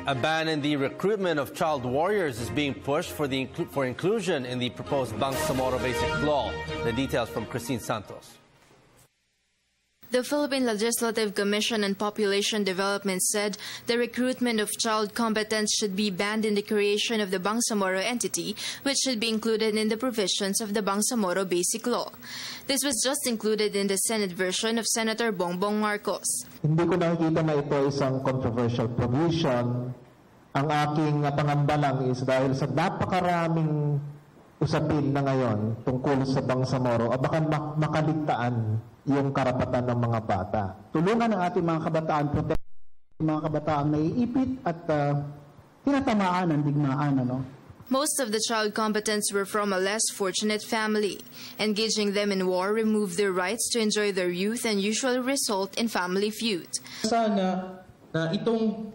A ban in the recruitment of child warriors is being pushed for inclusion in the proposed Bangsamoro Basic Law. The details from Christine Santos. The Philippine Legislative Commission on Population Development said the recruitment of child combatants should be banned in the creation of the Bangsamoro entity, which should be included in the provisions of the Bangsamoro Basic Law. This was just included in the Senate version of Senator Bongbong Marcos. Hindi ko nakikita na ito isang controversial provision. Ang aking pangamba lang is dahil sa napakaraming usapin na ngayon tungkol sa Bangsamoro, baka makaligtaan yung karapatan ng mga bata. Tulungan ang ating mga kabataan, protect mga kabataan naiipit at tinatamaan ng digmaan. Most of the child combatants were from a less fortunate family. Engaging them in war removed their rights to enjoy their youth and usually result in family feuds. Sana na itong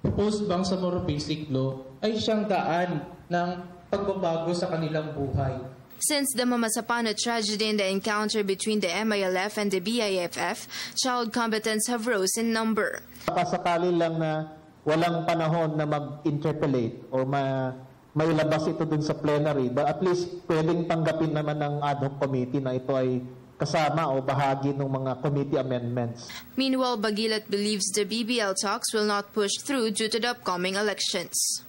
proposed Bangsamoro Basic Law ay siyang daan ng pagbabago sa kanilang buhay. Since the Mamasapano tragedy and the encounter between the MILF and the BIFF, child combatants have rose in number. Sakali lang na walang panahon na mag-interpellate or mailabas ito dun sa plenary, but at least pwedeng tanggapin naman ng ad hoc committee na ito ay kasama o bahagi ng mga committee amendments. Meanwhile, Bagilat believes the BBL talks will not push through due to the upcoming elections.